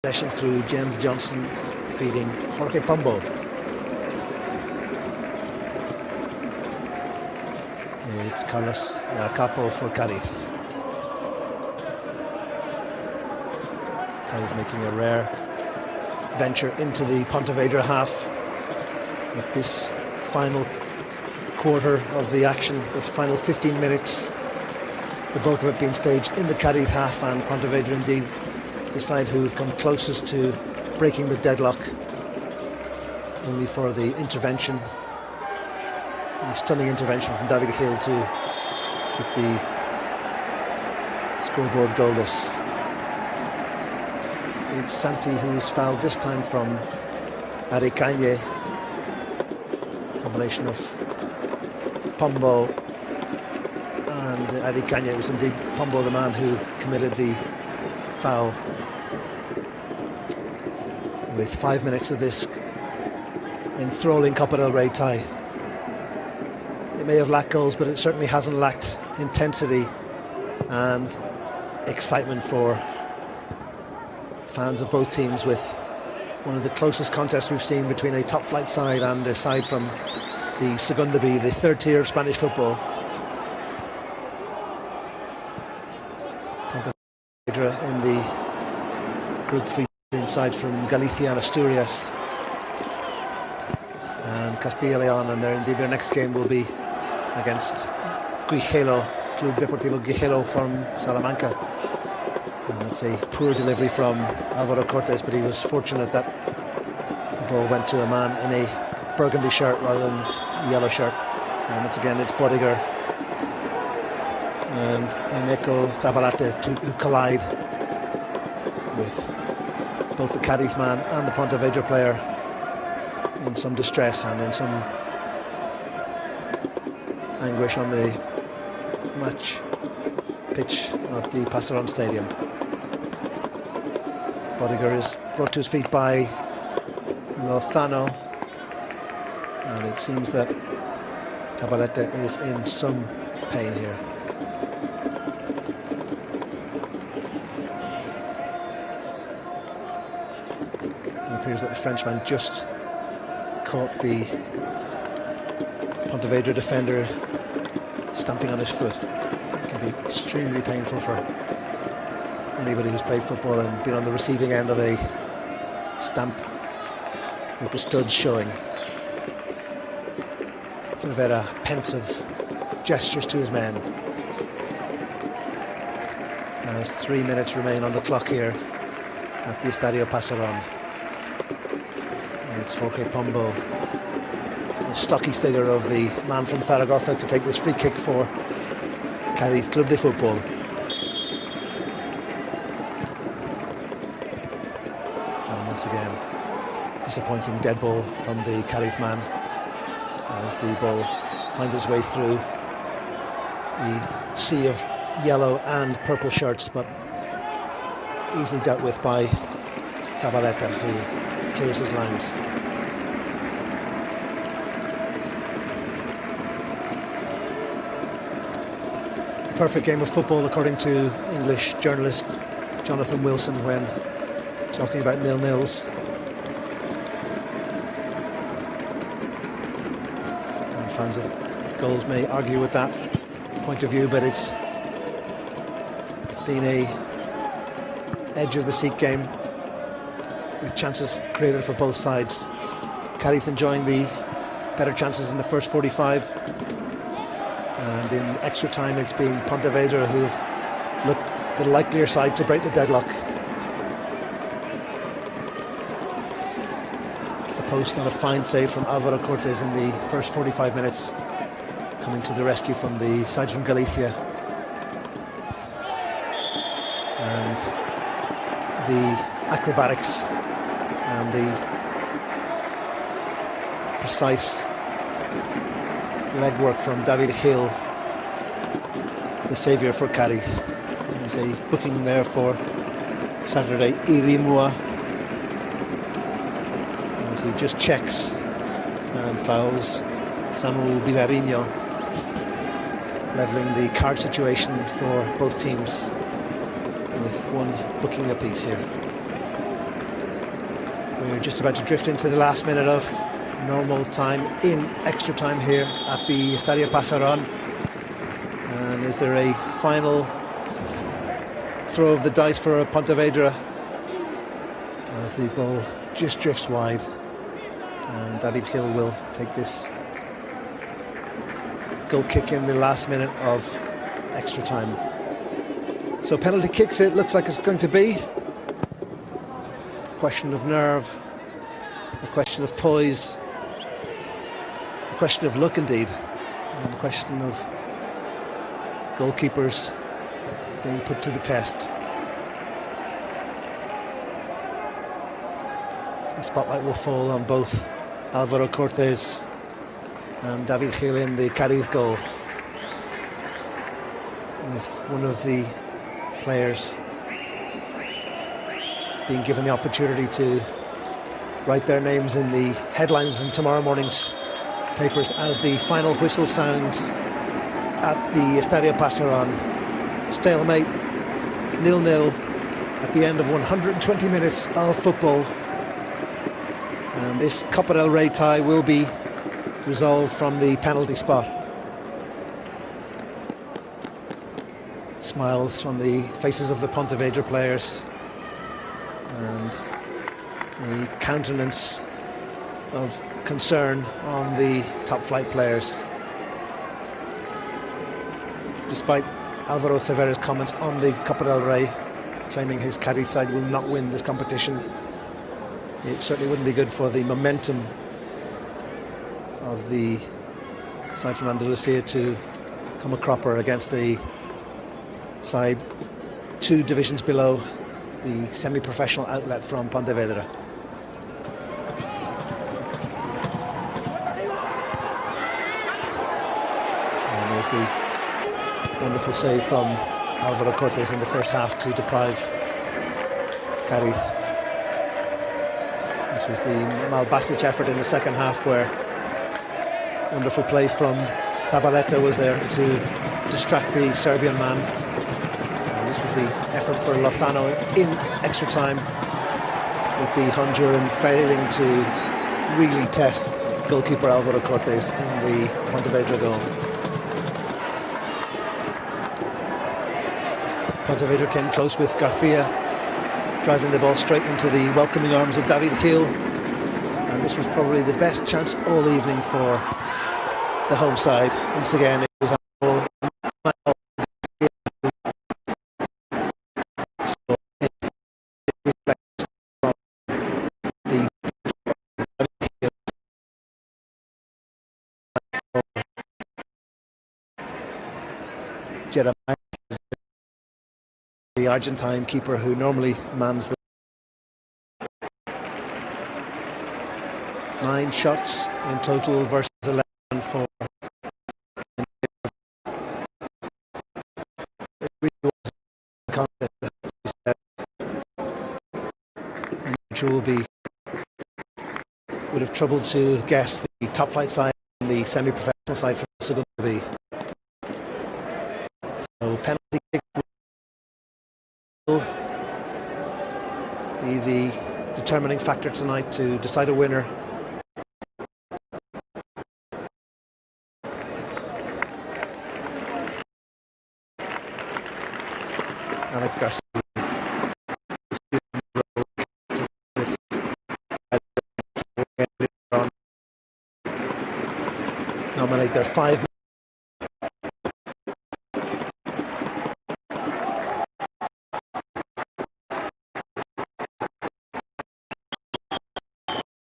Possession through Jens Johnson, feeding Jorge Pombo. It's Carlos Capo for Cádiz. Cádiz making a rare venture into the Pontevedra half. With this final quarter of the action, this final 15 minutes, the bulk of it being staged in the Cádiz half, and Pontevedra indeed the side who've come closest to breaking the deadlock, only for the intervention, a stunning intervention from David Gil to keep the scoreboard goalless. It's Santi who's fouled this time from Aricañe. Combination of Pombo and Aricañe. It was indeed Pombo the man who committed the foul. With 5 minutes of this enthralling Copa del Rey tie. It may have lacked goals, but it certainly hasn't lacked intensity and excitement for fans of both teams, with one of the closest contests we've seen between a top flight side and a side from the Segunda B, the third tier of Spanish football. Pontevedra in the group featuring sides from Galicia and Asturias and Castilla y León, and their next game will be against Guigelo, Club Deportivo Guigelo from Salamanca. And that's a poor delivery from Alvaro Cortés, but he was fortunate that the ball went to a man in a burgundy shirt rather than a yellow shirt. And once again it's Bodiger and Eneco Zabalate who collide, with both the Cádiz man and the Pontevedra player in some distress and in some anguish on the match pitch at the Pasaron Stadium. Bodiger is brought to his feet by Lozano, and it seems that Zabaleta is in some pain here. It appears that the Frenchman just caught the Pontevedra defender stamping on his foot. It can be extremely painful for anybody who's played football and been on the receiving end of a stamp with the studs showing. Cervera, pensive gestures to his men as 3 minutes remain on the clock here at the Estadio Pasaron. It's Jorge Pombo, the stocky figure of the man from Zaragoza, to take this free kick for Cádiz Club de Football. And once again, disappointing dead ball from the Cádiz man as the ball finds its way through the sea of yellow and purple shirts, but easily dealt with by Zabaleta, who clears his lines. Perfect game of football, according to English journalist Jonathan Wilson, when talking about nil-nils. And fans of goals may argue with that point of view, but it's been a edge of the seat game with chances created for both sides. Cádiz enjoying the better chances in the first 45. And in extra time, it's been Pontevedra who have looked the likelier side to break the deadlock. The post on a fine save from Alvaro Cortés in the first 45 minutes, coming to the rescue from the side from Galicia. And the acrobatics and the precise legwork from David Gil, the saviour for Cádiz. There's a booking there for Saturday, Irimua, as he just checks and fouls Samu Vilariño, levelling the card situation for both teams with one booking apiece here. We're just about to drift into the last minute of normal time in extra time here at the Estadio Pasaron. And is there a final throw of the dice for Pontevedra as the ball just drifts wide, and David Gil will take this goal kick in the last minute of extra time. So penalty kicks, it looks like it's going to be a question of nerve, a question of poise, a question of luck indeed, and a question of goalkeepers being put to the test. The spotlight will fall on both Alvaro Cortés and David Gil in the Cádiz goal, with one of the players being given the opportunity to write their names in the headlines in tomorrow morning's papers as the final whistle sounds at the Estadio Pasaron. Stalemate, 0-0 at the end of 120 minutes of football, and this Copa del Rey tie will be resolved from the penalty spot. Smiles from the faces of the Pontevedra players, and a countenance of concern on the top flight players. Despite Alvaro Cervera's comments on the Copa del Rey, claiming his Cádiz side will not win this competition, it certainly wouldn't be good for the momentum of the side from Andalusia to come a cropper against a side 2 divisions below, the semi-professional outlet from Pontevedra. And there's the wonderful save from Alvaro Cortés in the first half to deprive Cádiz. This was the Malbasic effort in the second half, where wonderful play from Zabaleta was there to distract the Serbian man. And this was the effort for Lozano in extra time, with the Honduran failing to really test goalkeeper Alvaro Cortés in the Pontevedra goal. Pontevedra came close with Garcia driving the ball straight into the welcoming arms of David Gil, and this was probably the best chance all evening for the home side. Once again, it was all the Argentine keeper who normally mans the 9 shots in total versus 11 for. It really was a contest, and would have trouble to guess the top flight side and the semi-professional side from Segundo B. So penalty kick will be the determining factor tonight to decide a winner. Alex Garcia nominate their 5.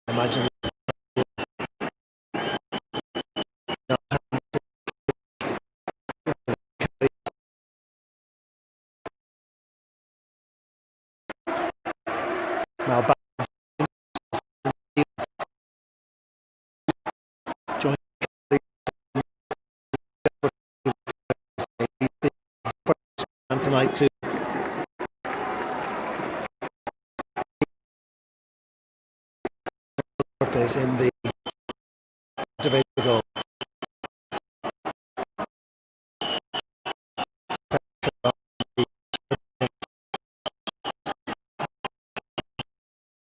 Imagine tonight too. Cortés in the goal.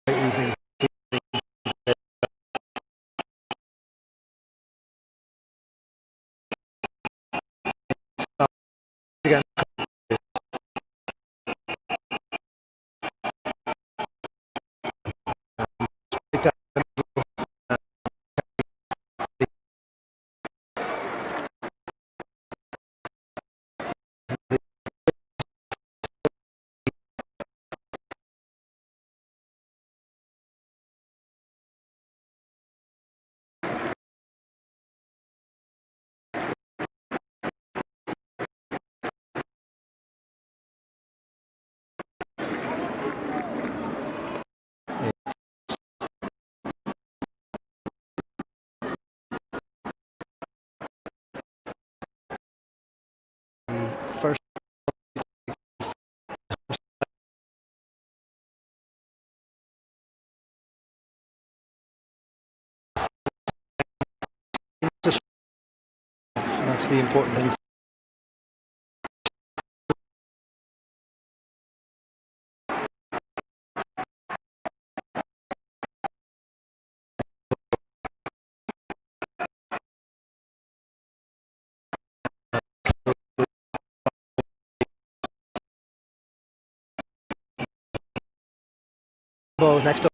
Evening That's the important thing. Next up,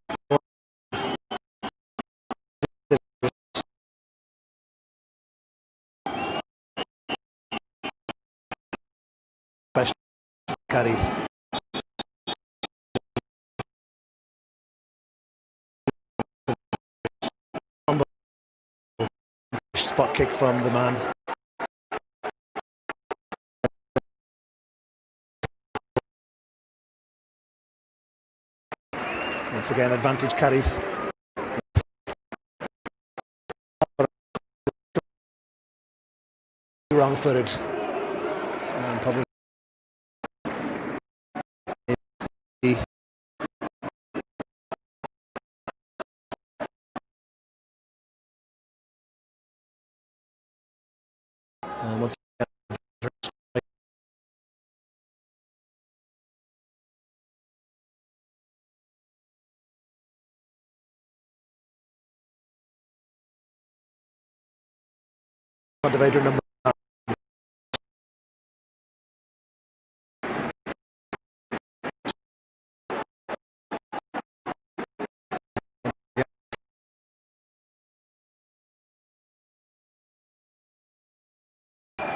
Carith. Spot kick from the man. Once again, advantage Carith. Wrong-footed. And probably once divider number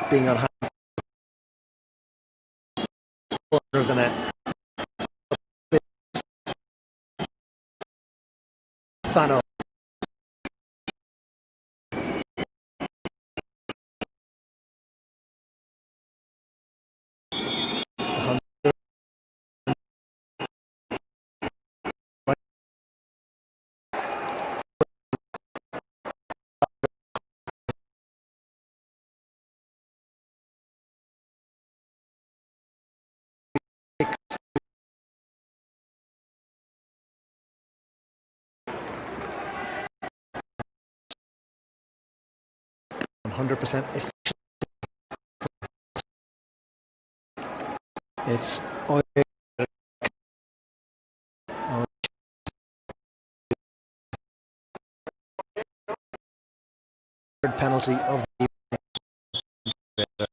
being on hand corner of the net. Thano. %. It's penalty of the